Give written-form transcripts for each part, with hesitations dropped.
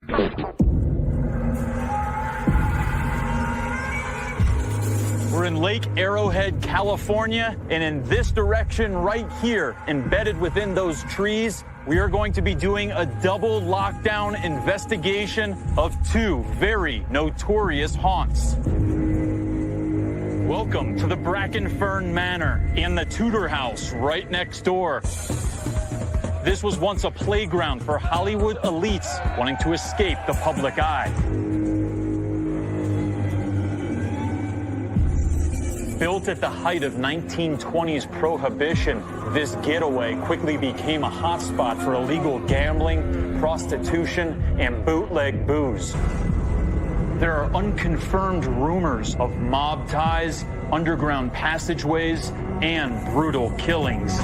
We're in Lake Arrowhead, California, and in this direction right here, embedded within those trees, we are going to be doing a double lockdown investigation of two very notorious haunts. Welcome to the Brackenfern Manor and the Tudor House right next door. This was once a playground for Hollywood elites wanting to escape the public eye. Built at the height of 1920s prohibition, this getaway quickly became a hotspot for illegal gambling, prostitution, and bootleg booze. There are unconfirmed rumors of mob ties, underground passageways, and brutal killings.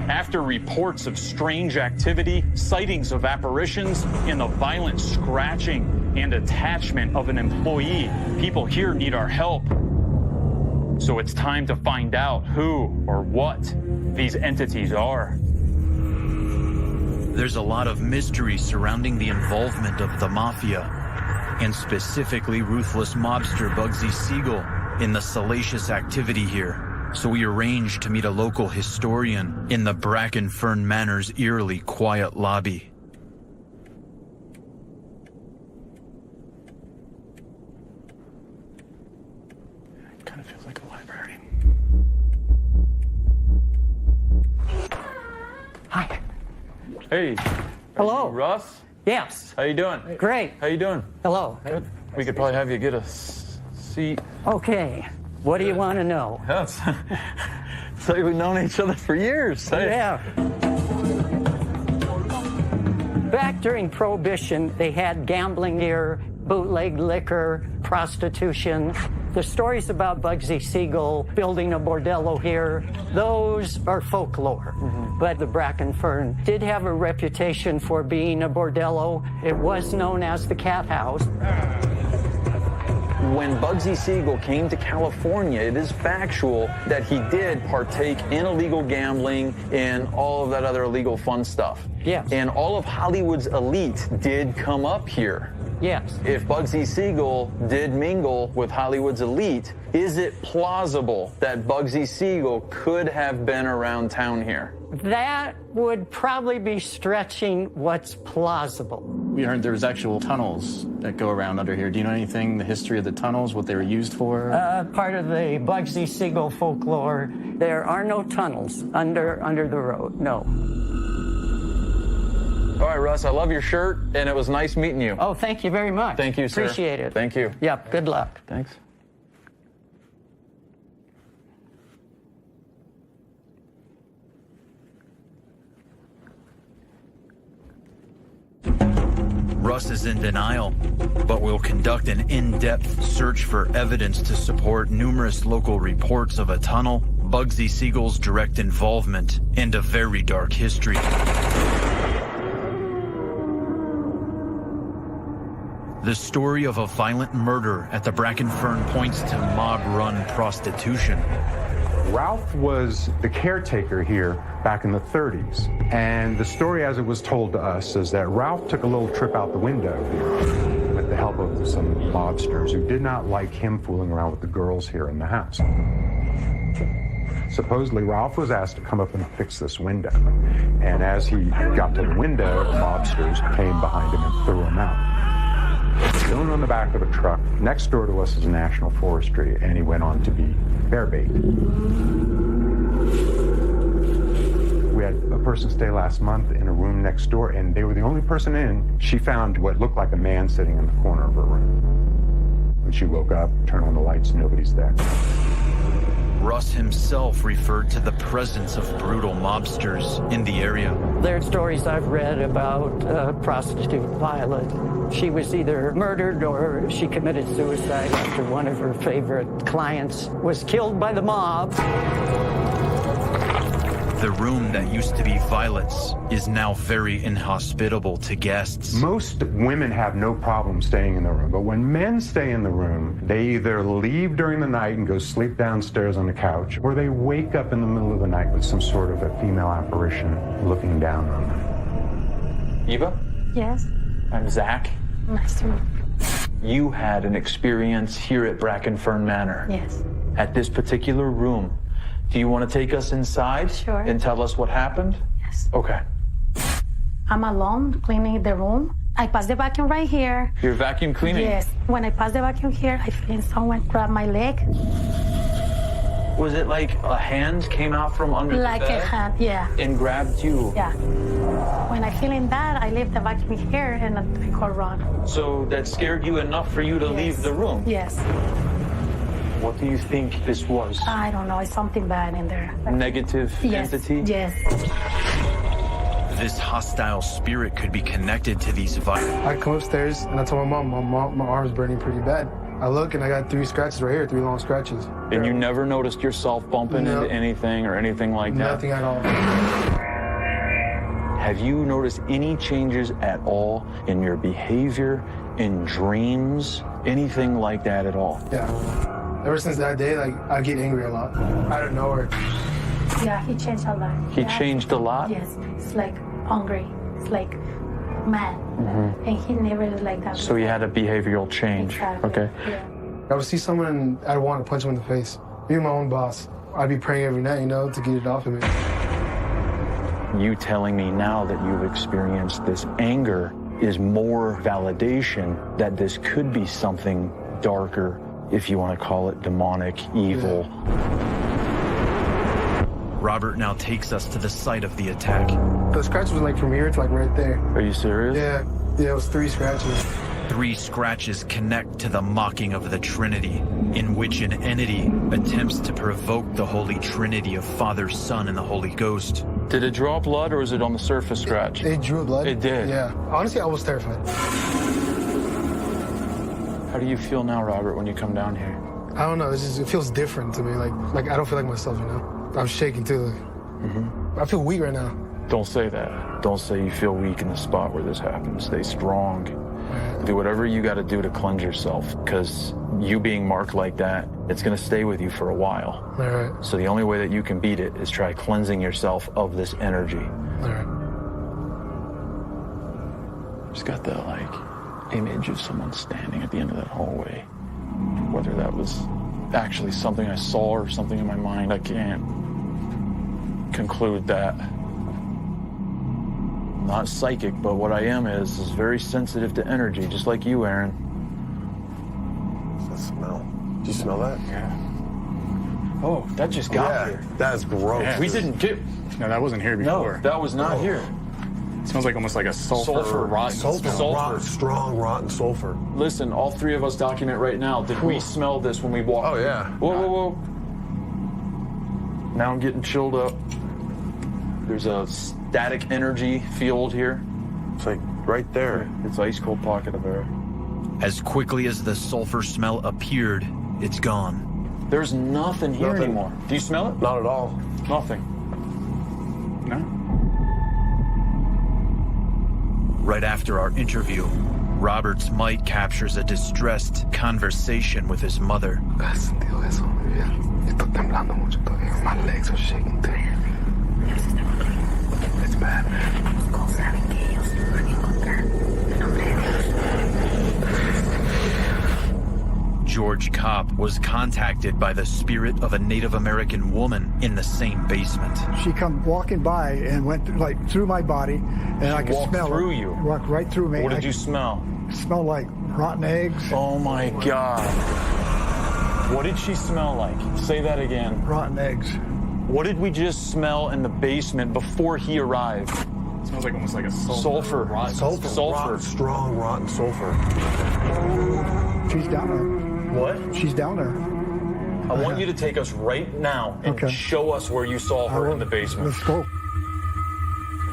After reports of strange activity, sightings of apparitions, and the violent scratching and attachment of an employee, people here need our help. So it's time to find out who or what these entities are. There's a lot of mystery surrounding the involvement of the mafia, and specifically ruthless mobster Bugsy Siegel in the salacious activity here. So we arranged to meet a local historian in the Brackenfern Manor's eerily quiet lobby. Kind of feels like a library. Hi. Hey. Hello. Russ? Yes. How you doing? Great. How you doing? Hello. Good. We could probably have you get a seat. Okay. What do you want to know? Yes. So we've known each other for years. Yeah. Back during Prohibition, they had gambling here, bootleg liquor, prostitution. The stories about Bugsy Siegel building a bordello here, those are folklore. But the Brackenfern did have a reputation for being a bordello. It was known as the Cat House. When Bugsy Siegel came to California, it is factual that he did partake in illegal gambling and all of that other illegal fun stuff. Yes. And all of Hollywood's elite did come up here. Yes. If Bugsy Siegel did mingle with Hollywood's elite, is it plausible that Bugsy Siegel could have been around town here? That would probably be stretching what's plausible. We heard there's actual tunnels that go around under here. Do you know anything, the history of the tunnels, what they were used for? Part of the Bugsy Siegel folklore, there are no tunnels under the road, no. All right, Russ, I love your shirt, and it was nice meeting you. Oh, thank you very much. Thank you, sir. Appreciate it. Thank you. Yep, good luck. Thanks. Russ is in denial, but we'll conduct an in-depth search for evidence to support numerous local reports of a tunnel, Bugsy Siegel's direct involvement, and a very dark history. The story of a violent murder at the Brackenfern points to mob-run prostitution. Ralph was the caretaker here back in the 30s. And the story as it was told to us is that Ralph took a little trip out the window here with the help of some mobsters who did not like him fooling around with the girls here in the house. Supposedly, Ralph was asked to come up and fix this window. And as he got to the window, mobsters came behind him and threw him out. Chilling on the back of a truck. Next door to us is National Forestry, and he went on to be bear bait. We had a person stay last month in a room next door, and they were the only person in. She found what looked like a man sitting in the corner of her room. When she woke up, turned on the lights, nobody's there. Russ himself referred to the presence of brutal mobsters in the area. There are stories I've read about a prostitute, Violet. She was either murdered or she committed suicide after one of her favorite clients was killed by the mob. The room that used to be Violet's is now very inhospitable to guests. Most women have no problem staying in the room, but when men stay in the room, they either leave during the night and go sleep downstairs on the couch, or they wake up in the middle of the night with some sort of a female apparition looking down on them. Eva? Yes? I'm Zach. Nice to meet you. You had an experience here at Brackenfern Manor. Yes. At this particular room. Do you want to take us inside? Sure. And tell us what happened? Yes. Okay. I'm alone cleaning the room. I pass the vacuum right here. You're vacuum cleaning? Yes. When I pass the vacuum here, I feel someone grab my leg. Was it like a hand came out from under Like the bed? a hand, yeah. And grabbed you? Yeah. When I feel in that, I leave the vacuum here and I go run. So that scared you enough for you to leave the room? Yes. What do you think this was? I don't know. It's something bad in there. Negative Yes. entity? Yes. This hostile spirit could be connected to these I come upstairs and I told my mom, my arm's burning pretty bad. I look and I got 3 scratches right here, 3 long scratches. And you never noticed yourself bumping No. into anything or anything like that? Nothing at all. Have you noticed any changes at all in your behavior, in dreams, anything like that at all? Yeah. Ever since that day, like, I get angry a lot. Out of nowhere. Yeah, he changed a lot. He Yeah. changed a lot? Yes. It's like hungry. It's like mad. And he never is like that. So you had a behavioral change. Exactly. Okay. Yeah. I would see someone and I'd want to punch him in the face. Be my own boss. I'd be praying every night, to get it off of me. You telling me now that you've experienced this anger is more validation that this could be something darker, if you want to call it demonic, evil. Robert now takes us to the site of the attack. The scratch was like from here to like right there. Are you serious? Yeah, it was 3 scratches. 3 scratches connect to the mocking of the Trinity, in which an entity attempts to provoke the Holy Trinity of Father, Son, and the Holy Ghost. Did it draw blood or is it on the surface scratch? It drew blood. It did? Yeah. Honestly, I was terrified. How do you feel now, Robert, when you come down here? I don't know. It feels different to me. Like I don't feel like myself, I'm shaking too. I feel weak right now. Don't say that. Don't say you feel weak in the spot where this happened. Stay strong. Do whatever you got to do to cleanse yourself, because you being marked like that, it's going to stay with you for a while. All right. So the only way that you can beat it is try cleansing yourself of this energy. All right. Just got the image of someone standing at the end of that hallway. Whether that was actually something I saw or something in my mind, I can't conclude that. I'm not psychic, but what I am is very sensitive to energy, just like you, Aaron. That smell. Do you smell that? Yeah. Oh, that just got here. That's gross. Yeah. We didn't get. No, that wasn't here before. No, that was not here. It smells like almost like a sulfur. Rotten Sulfur. Rotten, strong, rotten sulfur. Listen, all 3 of us document right now. Did we smell this when we walked? Oh, yeah. Whoa. Now I'm getting chilled up. There's a static energy field here. It's like right there. It's ice cold pocket of air. As quickly as the sulfur smell appeared, it's gone. There's nothing here Nothing. anymore. Do you smell it? Not at all. Nothing. No? Right after our interview, Robert's mic captures a distressed conversation with his mother. ¿Has sentido eso, mi vida? Estoy temblando mucho todavía. My legs are shaking too. It's bad, man. George Kopp was contacted by the spirit of a Native American woman in the same basement. She come walking by and went through my body, and I could walked smell through it. you? Walked right through me. What did I you smell? smell like rotten eggs, Oh my God. What did she smell like? Say that again. rotten eggs. What did we just smell in the basement before he arrived? It smells like almost like a Sulfur. Sulfur. Rotten, strong, rotten sulfur. She's down there. What? She's down there. I want you to take us right now and Okay. show us where you saw her in the basement. Let's go.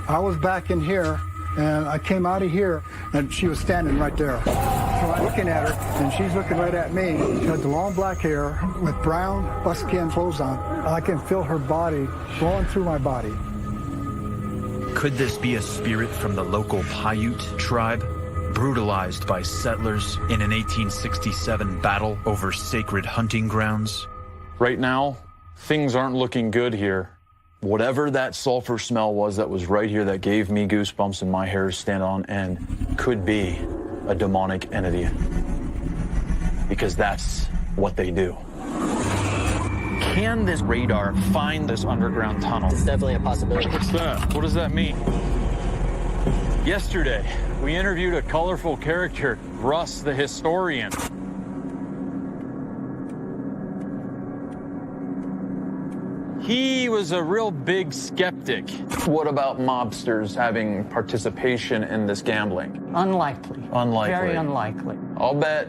I was back in here, and I came out of here, and she was standing right there. So I'm looking at her, and she's looking right at me. She had the long black hair with brown buckskin clothes on. I can feel her body flowing through my body. Could this be a spirit from the local Paiute tribe, brutalized by settlers in an 1867 battle over sacred hunting grounds? Right now, things aren't looking good here. Whatever that sulfur smell was that was right here that gave me goosebumps and my hair to stand on end could be a demonic entity. Because that's what they do. Can this radar find this underground tunnel? It's definitely a possibility. What's that? What does that mean? Yesterday, we interviewed a colorful character, Russ the historian. He was a real big skeptic. What about mobsters having participation in this gambling? Unlikely. Unlikely. Very unlikely. I'll bet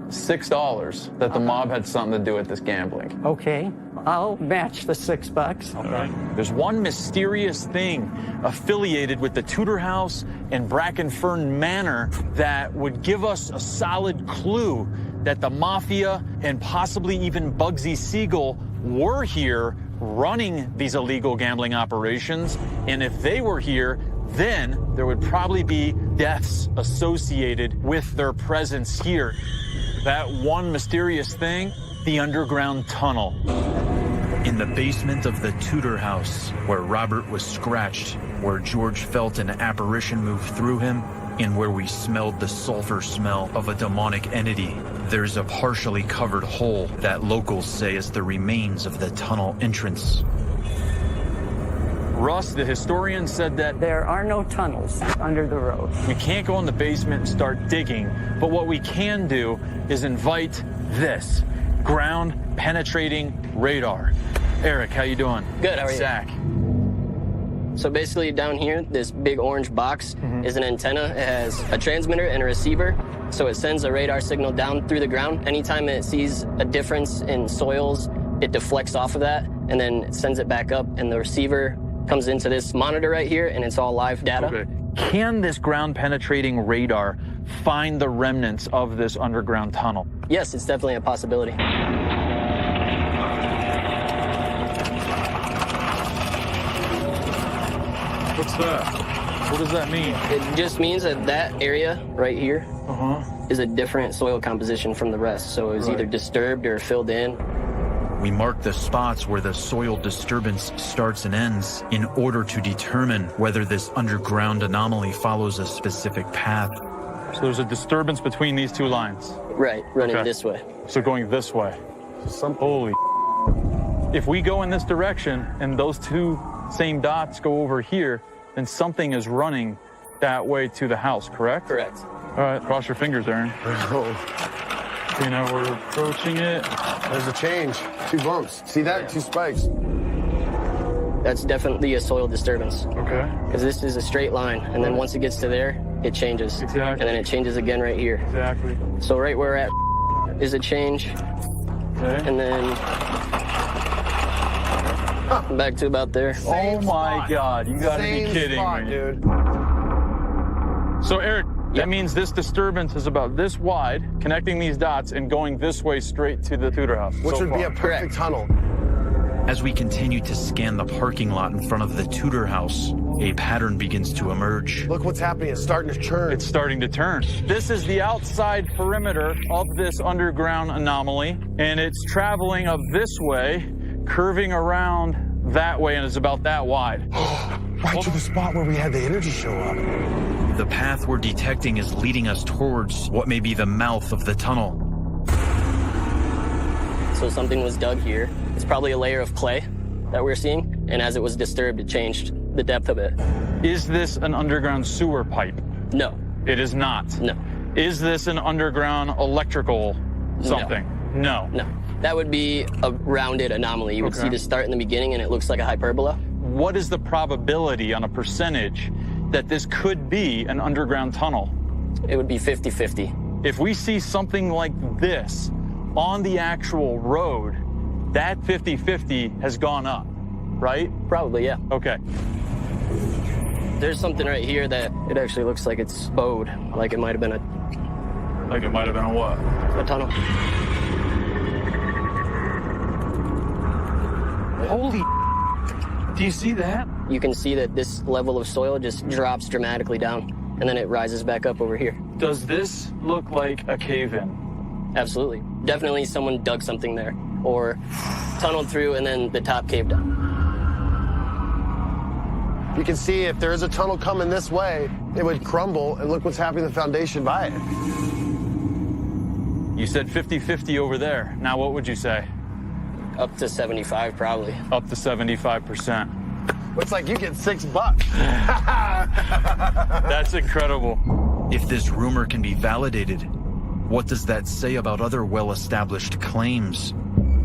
$6 that the mob had something to do with this gambling. Okay, I'll match the $6. Okay. There's one mysterious thing affiliated with the Tudor House and Brackenfern Manor that would give us a solid clue that the Mafia and possibly even Bugsy Siegel were here running these illegal gambling operations. And if they were here, then there would probably be deaths associated with their presence here. That one mysterious thing, the underground tunnel. In the basement of the Tudor House, where Robert was scratched, where George felt an apparition move through him, and where we smelled the sulfur smell of a demonic entity, there's a partially covered hole that locals say is the remains of the tunnel entrance. Russ, the historian, said that There are no tunnels under the road. we can't go in the basement and start digging, but what we can do is invite this ground penetrating radar. Eric, how you doing? Good, how are you? Zach. So basically down here, this big orange box is an antenna. It has a transmitter and a receiver. So it sends a radar signal down through the ground. Anytime it sees a difference in soils, it deflects off of that and then it sends it back up, and the receiver comes into this monitor right here, and it's all live data. Okay. Can this ground penetrating radar find the remnants of this underground tunnel? Yes, it's definitely a possibility. What's that? What does that mean? It just means that that area right here is a different soil composition from the rest. So it was either disturbed or filled in. We mark the spots where the soil disturbance starts and ends in order to determine whether this underground anomaly follows a specific path. So there's a disturbance between these two lines. Right, running Okay. this way. So going this way. Holy. If we go in this direction and those two same dots go over here, then something is running that way to the house, correct? Correct. All right, cross your fingers, Aaron. You know, we're approaching it. There's a change. 2 bumps. See that? 2 spikes. That's definitely a soil disturbance. Okay. Because this is a straight line, and then once it gets to there, it changes. Exactly. And then it changes again right here. Exactly. So right where we're at is a change, Okay. and then back to about there. Oh my God, you gotta be kidding me. Dude. So Eric, that means this disturbance is about this wide, connecting these dots and going this way straight to the Tudor House. Which so would be far. a perfect tunnel. As we continue to scan the parking lot in front of the Tudor House, a pattern begins to emerge. Look what's happening. It's starting to churn. It's starting to turn. This is the outside perimeter of this underground anomaly, and it's traveling up this way, curving around that way, and is about that wide. right to the spot where we had the energy show up. The path we're detecting is leading us towards what may be the mouth of the tunnel. So something was dug here. It's probably a layer of clay that we're seeing, and as it was disturbed, it changed the depth of it. Is this an underground sewer pipe? No. It is not. No. Is this an underground electrical something? No. No. That would be a rounded anomaly. You would see the start in the beginning, and it looks like a hyperbola. What is the probability on a percentage that this could be an underground tunnel? It would be 50-50. If we see something like this on the actual road, that 50-50 has gone up, right? Probably, yeah. Okay. There's something right here that it actually looks like it's bowed, like it might have been Like it might have been a what? a tunnel. Holy, do you see that? You can see that this level of soil just drops dramatically down, and then it rises back up over here. Does this look like a cave-in? Absolutely. Definitely someone dug something there, or tunneled through and then the top caved down. You can see if there is a tunnel coming this way, it would crumble, and look what's happening to the foundation by it. You said 50-50 over there. Now what would you say? Up to 75, probably. Up to 75%. Looks like you get $6. That's incredible. If this rumor can be validated, what does that say about other well-established claims?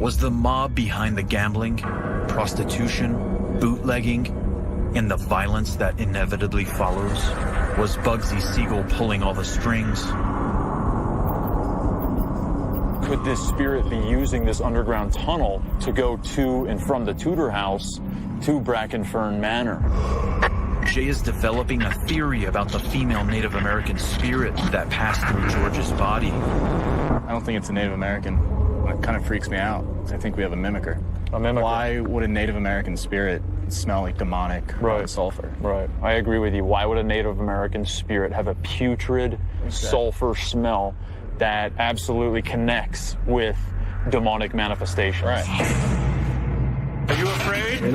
Was the mob behind the gambling, prostitution, bootlegging, and the violence that inevitably follows? Was Bugsy Siegel pulling all the strings? Could this spirit be using this underground tunnel to go to and from the Tudor house to Brackenfern Manor? Jay is developing a theory about the female Native American spirit that passed through George's body. I don't think it's a Native American. It kind of freaks me out. I think we have a mimicker. A mimicker. Why would a Native American spirit smell like demonic sulfur? Right. I agree with you. Why would a Native American spirit have a putrid sulfur smell that absolutely connects with demonic manifestations? Right. Are you afraid?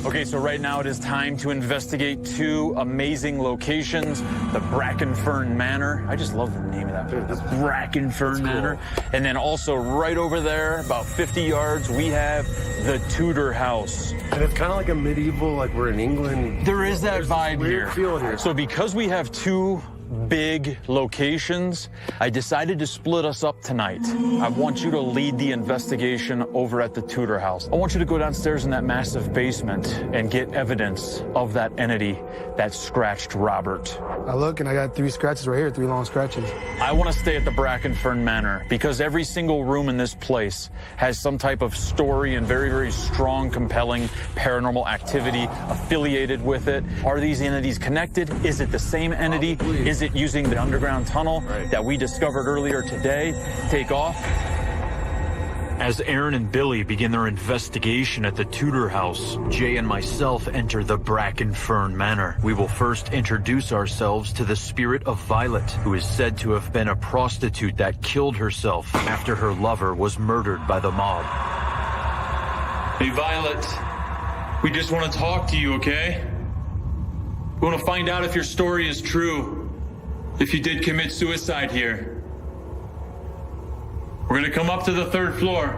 Okay, so right now it is time to investigate two amazing locations. The Brackenfern Manor. I just love the name of that. The Brackenfern Manor. And then also right over there, about 50 yards, we have the Tudor house. And it's kind of like a medieval, like we're in England. There is that vibe weird here. feel here. So because we have two big locations, I decided to split us up tonight. I want you to lead the investigation over at the Tudor house. I want you to go downstairs in that massive basement and get evidence of that entity that scratched Robert. I look and I got 3 scratches right here, 3 long scratches. I want to stay at the Brackenfern Manor because every single room in this place has some type of story and very, very strong, compelling paranormal activity affiliated with it. Are these entities connected? Is it the same entity? Is it using the underground tunnel that we discovered earlier today? Take off. As Aaron and Billy begin their investigation at the Tudor house, Jay and myself enter the Brackenfern Manor. We will first introduce ourselves to the spirit of Violet, who is said to have been a prostitute that killed herself after her lover was murdered by the mob. Hey, Violet, we just want to talk to you, okay? We want to find out if your story is true. If you did commit suicide here. We're gonna come up to the 3rd floor.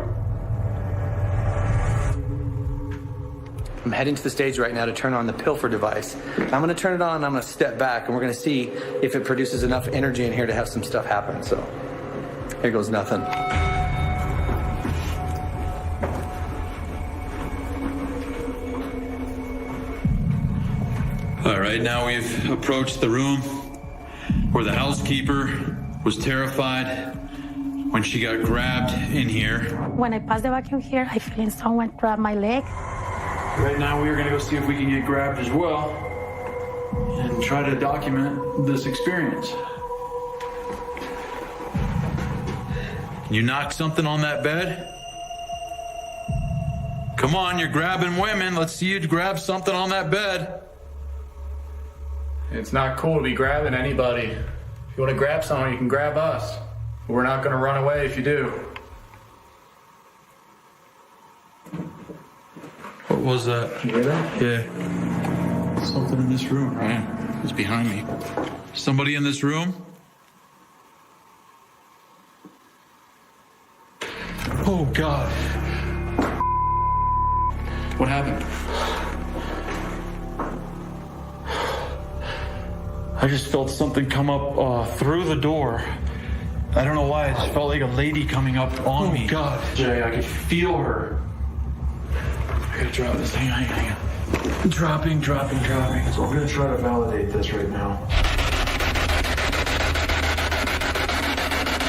I'm heading to the stage right now to turn on the pilfer device. I'm gonna turn it on and I'm gonna step back and we're gonna see if it produces enough energy in here to have some stuff happen. So, here goes nothing. All right, now we've approached the room where the housekeeper was terrified when she got grabbed in here. When I pass the vacuum here, I feel someone grab my leg. Right now we are gonna go see if we can get grabbed as well and try to document this experience. You knocked something on that bed? Come on, you're grabbing women. Let's see you grab something on that bed. It's not cool to be grabbing anybody. If you want to grab someone, you can grab us. We're not going to run away if you do. What was that? You hear that? Yeah. Something in this room. Yeah, it's behind me. Somebody in this room? Oh, God. What happened? I just felt something come up through the door. I don't know why, I just felt like a lady coming up on me. Oh, God. Jay, I could feel her. I gotta drop this. Hang on. Dropping. So I'm gonna try to validate this right now.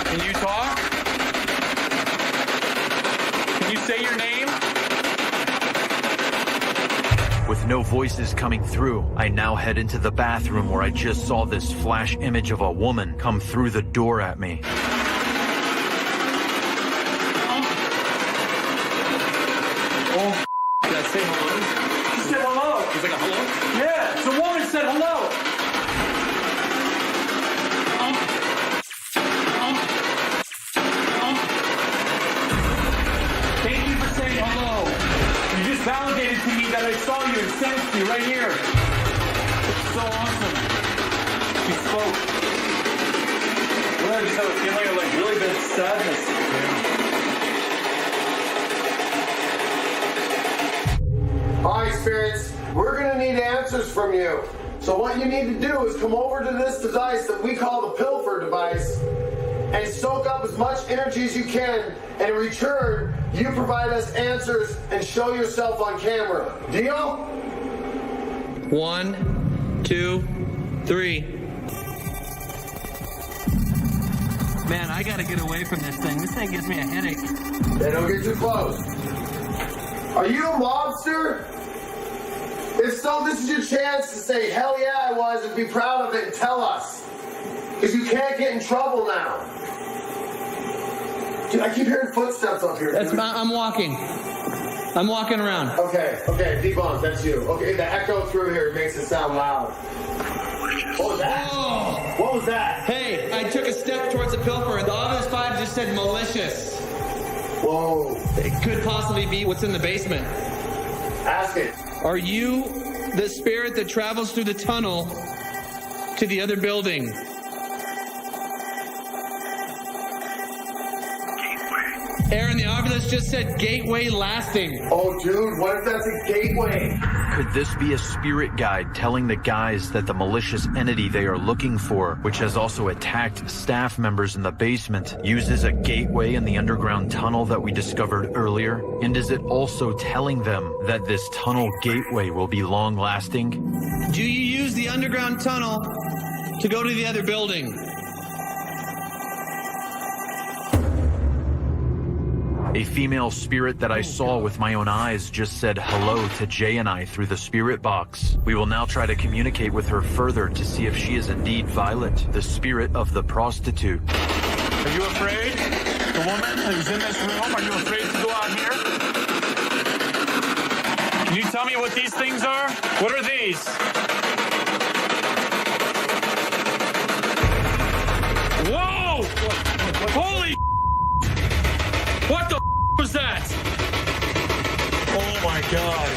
Can you talk? Can you say your name? With no voices coming through, I now head into the bathroom where I just saw this flash image of a woman come through the door at me. Oh, did I say hello? She said hello. He's like a hello? Yeah, the woman said hello. Thank you for saying hello. You just validated to me that I saw you and sensed you right here. so awesome. She spoke. Well, I just have a feeling of like really big sadness. All right, spirits, we're gonna need answers from you. So what you need to do is come over to this device that we call the pilfer device and soak up as much energy as you can, and in return, you provide us answers and show yourself on camera. Deal? 1, 2, 3. Man, I gotta get away from this thing. This thing gives me a headache. Hey, don't get too close. Are you a mobster? If so, this is your chance to say, hell yeah, I was, and be proud of it and tell us. Because you can't get in trouble now. Dude, I keep hearing footsteps up here. I'm walking. I'm walking around. Okay, D-Bombs, that's you. Okay, the echo through here makes it sound loud. What was that? Oh. What was that? Hey, I took a step towards the pilfer, and the ominous vibe just said malicious. Whoa. It could possibly be what's in the basement. Ask it. Are you the spirit that travels through the tunnel to the other building? Aaron, the oculus just said gateway lasting. Oh, dude, what if that's a gateway? Could this be a spirit guide telling the guys that the malicious entity they are looking for, which has also attacked staff members in the basement, uses a gateway in the underground tunnel that we discovered earlier? And is it also telling them that this tunnel gateway will be long-lasting? Do you use the underground tunnel to go to the other building? A female spirit that I saw with my own eyes just said hello to Jay and I through the spirit box. We will now try to communicate with her further to see if she is indeed Violet, the spirit of the prostitute. Are you afraid? The woman who's in this room, are you afraid to go out here? Can you tell me what these things are? What are these? Whoa! Holy what the was that? Oh my God.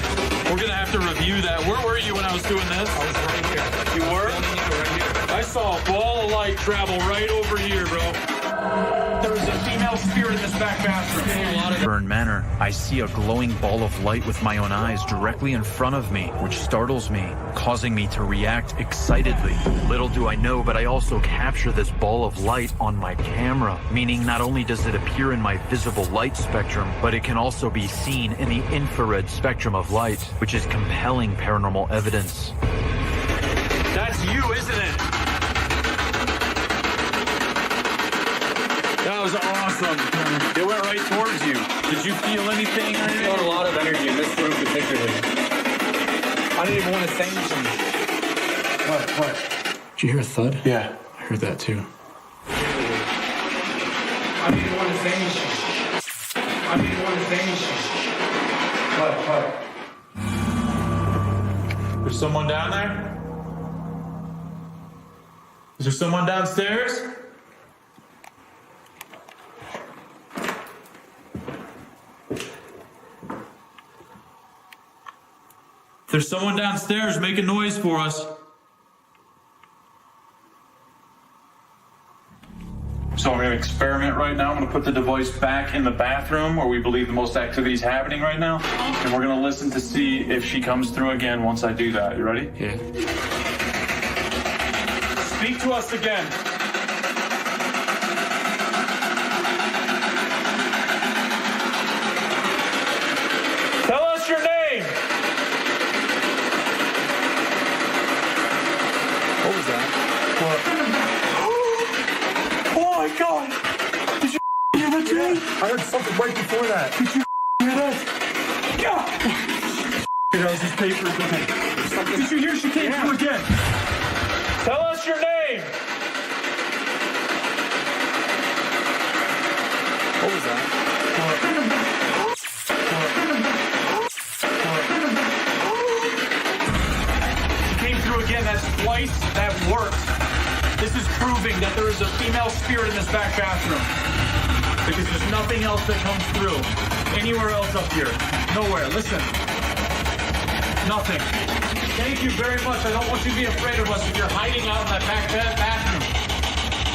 We're gonna have to review that. Where were you when I was doing this? I was right here. You were? Right here. I saw a ball of light travel right over here, bro. There was a female spirit in this back bathroom. Burn Manor, I see a glowing ball of light with my own eyes directly in front of me, which startles me, causing me to react excitedly. Little do I know, but I also capture this ball of light on my camera, meaning not only does it appear in my visible light spectrum, but it can also be seen in the infrared spectrum of light, which is compelling paranormal evidence. That's you, isn't it? That was awesome. It went right towards you. Did you feel anything or anything? I felt a lot of energy in this room particularly. I didn't even want to say anything. What? Did you hear a thud? Yeah. I heard that too. I didn't even want to say anything. What? There's someone down there? Is there someone downstairs? There's someone downstairs making noise for us. So I'm going to experiment right now. I'm going to put the device back in the bathroom where we believe the most activity is happening right now. And we're going to listen to see if she comes through again once I do that. You ready? Yeah. Speak to us again. Tell us your name. What was that? Oh my God! Did you hear that, Jay? I heard something right before that. Did you hear that? Yeah! That was his paper. Did you hear she came through again? Tell us your name! What was that? She came through again. That's twice. That worked. This is proving that there is a female spirit in this back bathroom. Because there's nothing else that comes through. Anywhere else up here. Nowhere. Listen. Nothing. Thank you very much. I don't want you to be afraid of us if you're hiding out in that bathroom.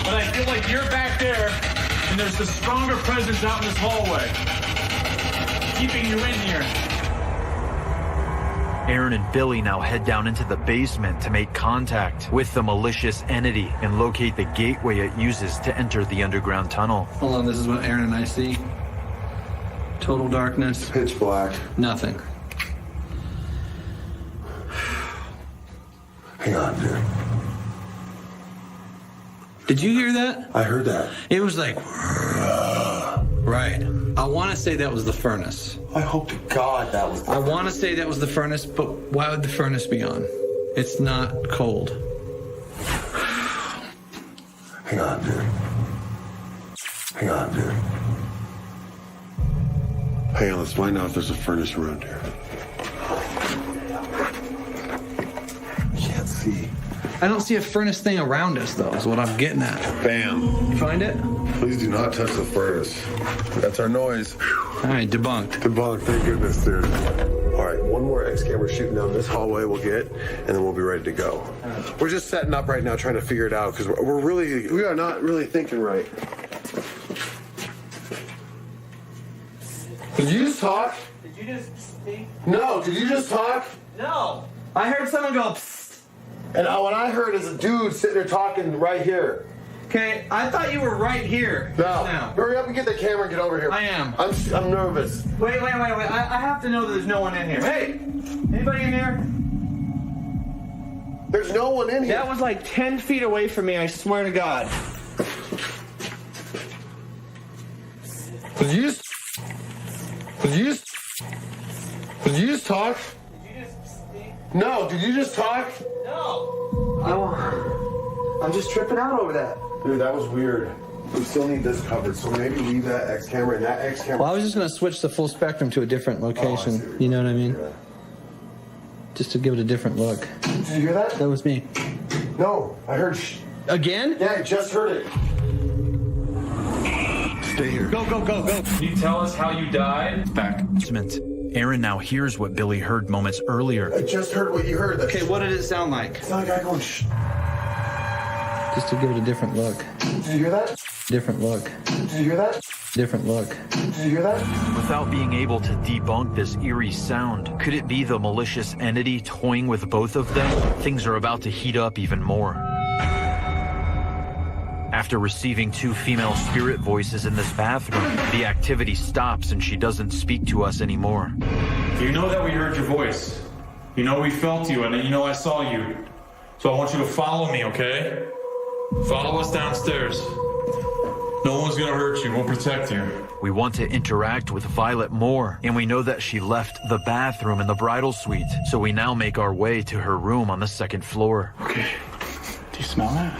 But I feel like you're back there, and there's the stronger presence out in this hallway, keeping you in here. Aaron and Billy now head down into the basement to make contact with the malicious entity and locate the gateway it uses to enter the underground tunnel. Hold on, this is what Aaron and I see. Total darkness. Pitch black. Nothing. Hang on, dude. Did you hear that? I heard that. It was like, right. I want to say that was the furnace. I hope to God that was the I want to say that was the furnace, but why would the furnace be on? It's not cold. Hang on, dude. Hang on, dude. Hang on, let's find out if there's a furnace around here. Can't see. I don't see a furnace thing around us, though, is what I'm getting at. Bam. You find it? Please do not touch the furnace. That's our noise. All right, debunked. Debunked, thank goodness, dude. All right, one more X camera shooting down this hallway we'll get, and then we'll be ready to go. We're just setting up right now, trying to figure it out, because we are not really thinking right. Did you just talk? Did you just speak? No, did you just talk? No. I heard someone go, psst. And what I heard is a dude sitting there talking right here. Okay, I thought you were right here. No. Now. Hurry up and get the camera and get over here. I am. I'm nervous. Wait. I have to know that there's no one in here. Hey, anybody in here? There's no one in here. That was like 10 feet away from me, I swear to God. Did you just talk? Did you just speak? No, did you just talk? No. I'm just tripping out over that. Dude, that was weird. We still need this covered, so maybe leave that X camera and that X camera. Well, I was just going to switch the full spectrum to a different location. Oh, you know what I mean? Yeah. Just to give it a different look. Did you hear that? That was me. No, I heard. Again? Yeah, I just heard it. Stay here. Go. Can you tell us how you died? Basement. Aaron now hears what Billy heard moments earlier. I just heard what you heard. Okay, what did it sound like? It's not a guy going shh. Just to give it a different look. Did you hear that? Different look. Did you hear that? Different look. Did you hear that? Without being able to debunk this eerie sound, could it be the malicious entity toying with both of them? Things are about to heat up even more. After receiving 2 female spirit voices in this bathroom, the activity stops and she doesn't speak to us anymore. You know that we heard your voice. You know we felt you, and you know I saw you. So I want you to follow me, okay? Follow us downstairs. No one's gonna hurt you. We'll protect you. We want to interact with Violet more, and we know that she left the bathroom in the bridal suite, so we now make our way to her room on the 2nd floor. Okay. Do you smell that?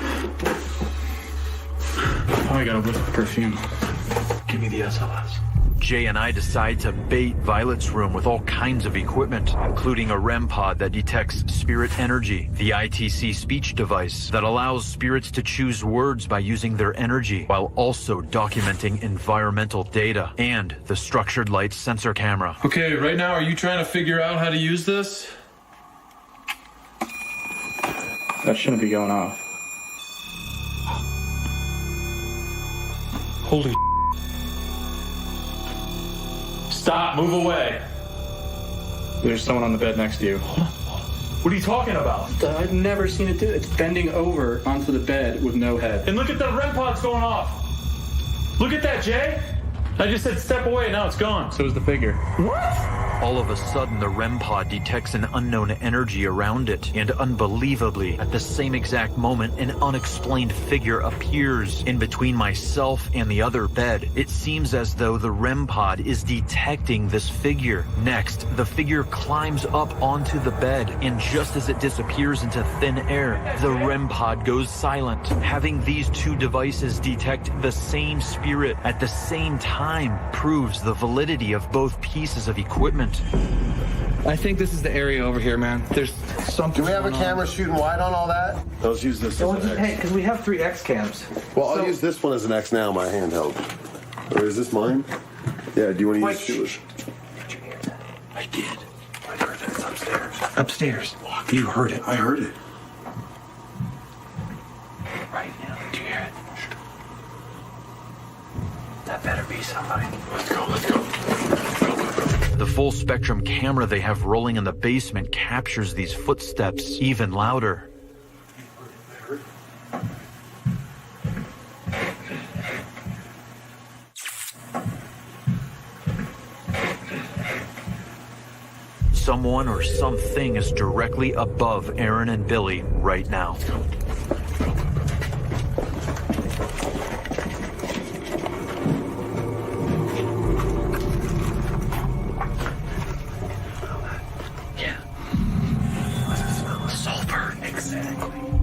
Oh, I got a whiff of perfume. Give me the SLS. Jay and I decide to bait Violet's room with all kinds of equipment, including a REM pod that detects spirit energy, the ITC speech device that allows spirits to choose words by using their energy, while also documenting environmental data, and the structured light sensor camera. Okay, right now, are you trying to figure out how to use this? That shouldn't be going off. Holy Stop, move away. There's someone on the bed next to you. What are you talking about? I've never seen it do it. It's bending over onto the bed with no head. And look at the REM pods going off. Look at that, Jay. I just said step away, now it's gone. So is the figure. What? All of a sudden, the REM pod detects an unknown energy around it, and unbelievably, at the same exact moment, an unexplained figure appears in between myself and the other bed. It seems as though the REM pod is detecting this figure. Next, the figure climbs up onto the bed, and just as it disappears into thin air, the REM pod goes silent. Having these 2 devices detect the same spirit at the same time proves the validity of both pieces of equipment. I think this is the area over here, man. There's something. Do we have a camera shooting wide on all that? Let's use this as an X. Hey, because we have 3 X cams. Well, I'll use this one as an X now, my handheld. Or is this mine? Yeah, do you want to use yours? Did you hear that? I did. I heard it. It's upstairs. Upstairs. You heard it. I heard it. Right now. Do you hear it? That better be somebody. Let's go, let's go. The full spectrum camera they have rolling in the basement captures these footsteps even louder. Someone or something is directly above Aaron and Billy right now.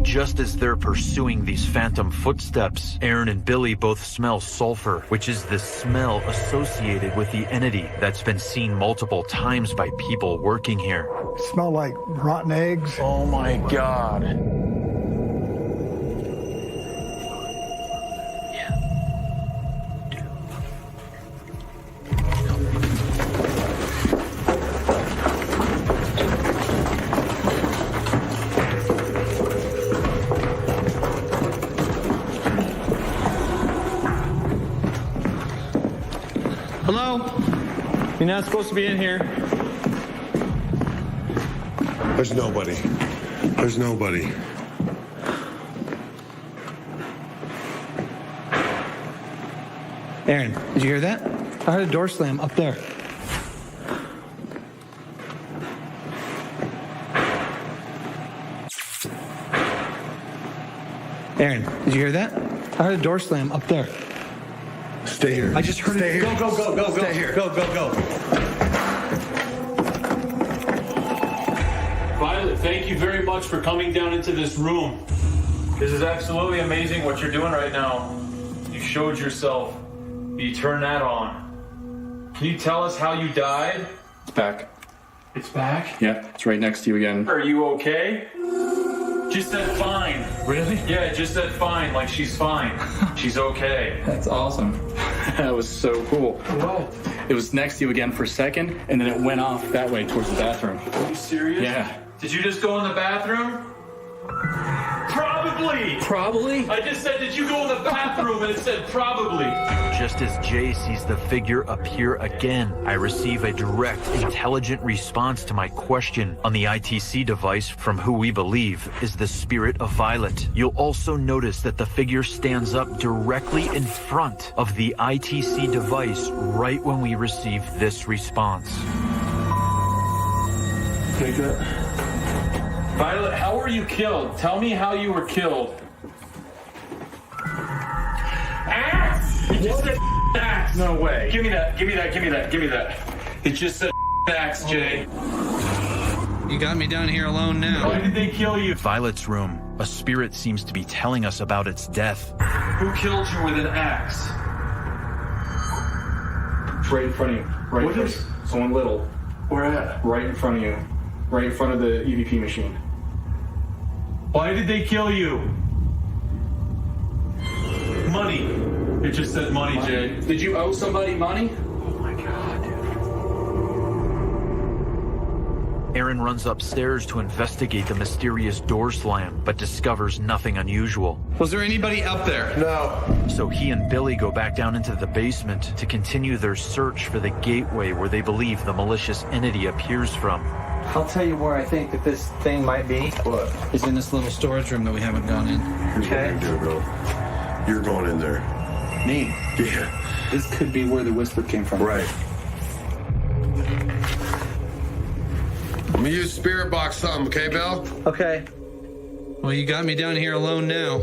Just as they're pursuing these phantom footsteps, Aaron and Billy both smell sulfur, which is the smell associated with the entity that's been seen multiple times by people working here. Smell like rotten eggs. Oh my God. Hello? You're not supposed to be in here. There's nobody. There's nobody. Aaron, did you hear that? I heard a door slam up there. Aaron, did you hear that? I heard a door slam up there. Stay here. I just heard it. Here. Go. Stay here. Go. Violet, thank you very much for coming down into this room. This is absolutely amazing what you're doing right now. You showed yourself. You turned that on. Can you tell us how you died? It's back. It's back? Yeah, it's right next to you again. Are you okay? Just said fine. Really? Yeah, it just said fine, like she's fine. She's okay. That's awesome. That was so cool. What? It was next to you again for a second, and then it went off that way towards the bathroom. Are you serious? Yeah. Did you just go in the bathroom? Probably. Probably? I just said, did you go in the bathroom? And it said probably. Just as Jay sees the figure appear again, I receive a direct, intelligent response to my question on the ITC device from who we believe is the spirit of Violet. You'll also notice that the figure stands up directly in front of the ITC device right when we receive this response. Take that. Violet, how were you killed? Tell me how you were killed. Axe! It just said axe. No way. Give me that. It just said axe, Jay. You got me down here alone now. Why did they kill you? Violet's room. A spirit seems to be telling us about its death. Who killed you with an axe? It's right in front of you. Right What in is- front. Someone little. Where at? Right in front of you. Right in front of the EVP machine. Why did they kill you? Money. It just said money, Jay. Did you owe somebody money? Oh my God, dude. Aaron runs upstairs to investigate the mysterious door slam, but discovers nothing unusual. Was there anybody up there? No. So he and Billy go back down into the basement to continue their search for the gateway where they believe the malicious entity appears from. I'll tell you where I think that this thing might be. What? Is in this little storage room that we haven't gone in. Okay. You're going in there. Me? Yeah. This could be where the whisper came from. Right. I'm gonna use spirit box some, okay, Bill? Okay. Well, you got me down here alone now. All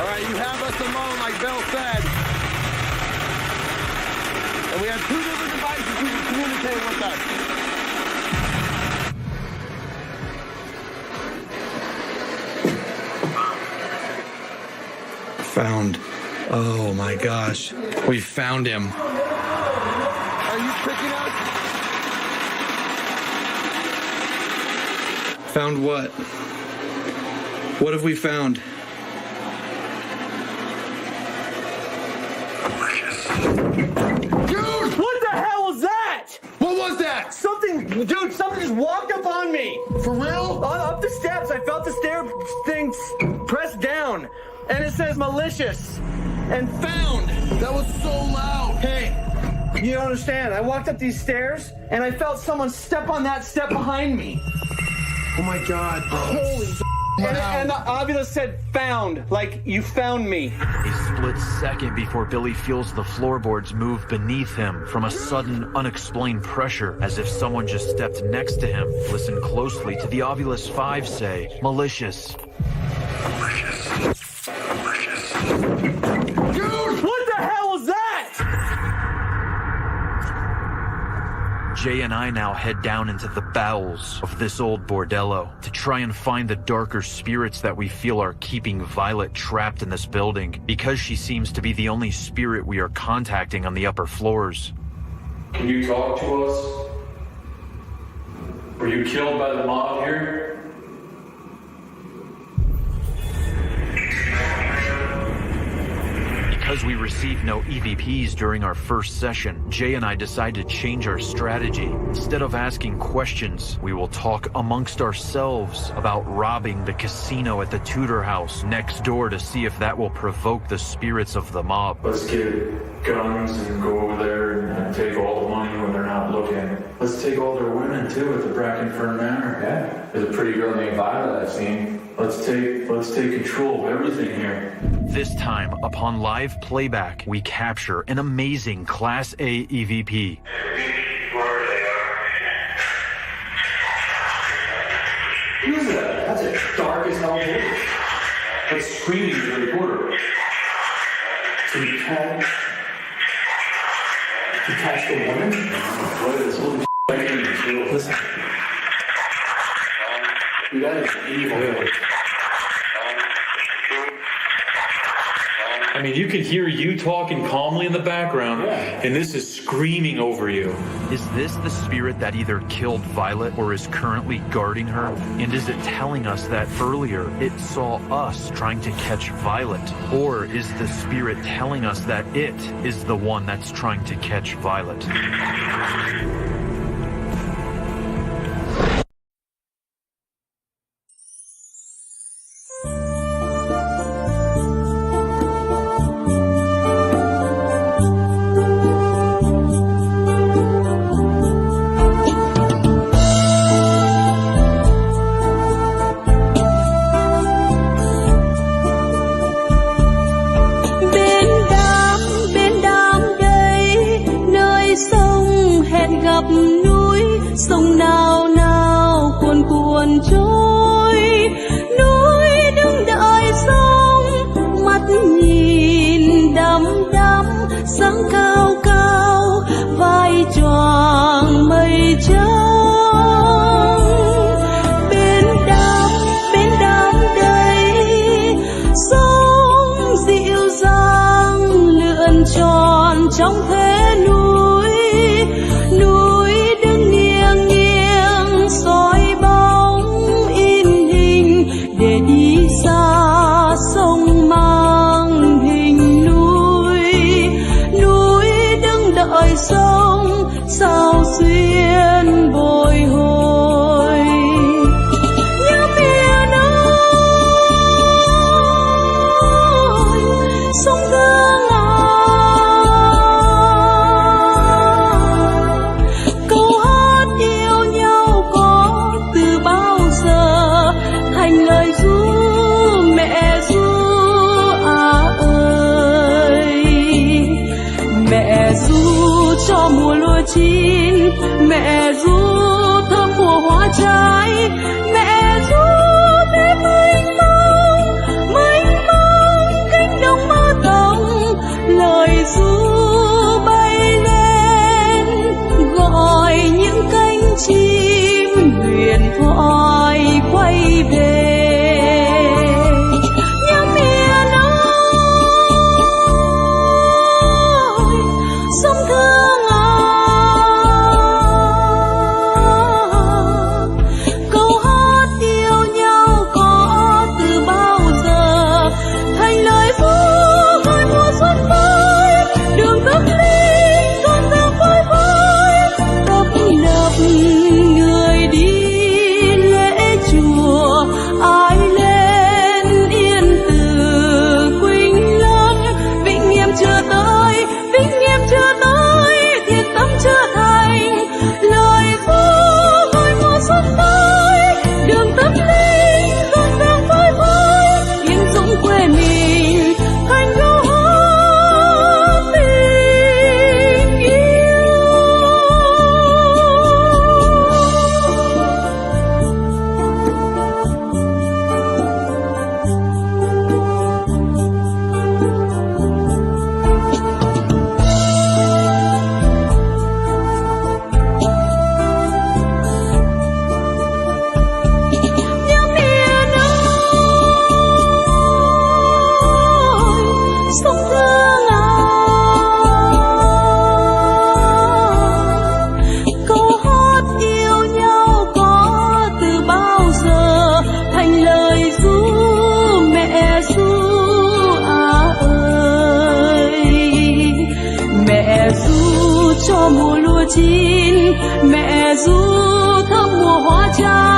right, you have us alone, like Bill said. And we have two different devices you can communicate with us. Found. Oh my gosh. We found him. Are you tricking us? Found what? What have we found? Dude! What the hell was that? What was that? Something Dude, something just walked up on me. For real? Up the steps. I felt the stair thing pressed down. And it says malicious and found. That was so loud. Hey, you don't understand. I walked up these stairs and I felt someone step on that step behind me. Oh my God, bro. Holy and the ovulus said found, like you found me. A split second before Billy feels the floorboards move beneath him from a sudden, unexplained pressure, as if someone just stepped next to him. Listen closely to the Ovulus 5 say, malicious. Malicious. Dude! What the hell was that? Jay and I now head down into the bowels of this old bordello to try and find the darker spirits that we feel are keeping Violet trapped in this building, because she seems to be the only spirit we are contacting on the upper floors. Can you talk to us? Were you killed by the mob here? Because we received no EVPs during our first session, Jay and I decided to change our strategy. Instead of asking questions, we will talk amongst ourselves about robbing the casino at the Tudor house next door to see if that will provoke the spirits of the mob. Let's get guns and go over there and take all the money when they're not looking. Let's take all their women too at the Brackenfern Manor. Yeah, there's a pretty girl named Violet I've seen. Let's take control of everything here. This time, upon live playback, we capture an amazing Class A EVP. Who's that? That's a dark as hell voice. That's screaming to the reporter. So you catch the woman? What is holy shit? Listen. You guys are evil. I mean, you can hear you talking calmly in the background, and this is screaming over you. Is this the spirit that either killed Violet or is currently guarding her? And is it telling us that earlier it saw us trying to catch Violet? Or is the spirit telling us that it is the one that's trying to catch Violet? Sông nào nào cuồn cuộn trôi, núi đứng đợi sông, mắt nhìn đăm đăm, sáng cao cao, vai choàng mây trắng. Bên đám đây, sông dịu dàng lượn tròn trong thế núi, núi đứng nghiêng nghiêng soi bóng in hình để đi xa sông mang hình núi, núi đứng đợi sông sao xuyên bồi hồi. Nhớ miền ơi, sông thương lời ru mẹ ru à ơi, mẹ ru cho mẹ ru thơm mùa hoa trà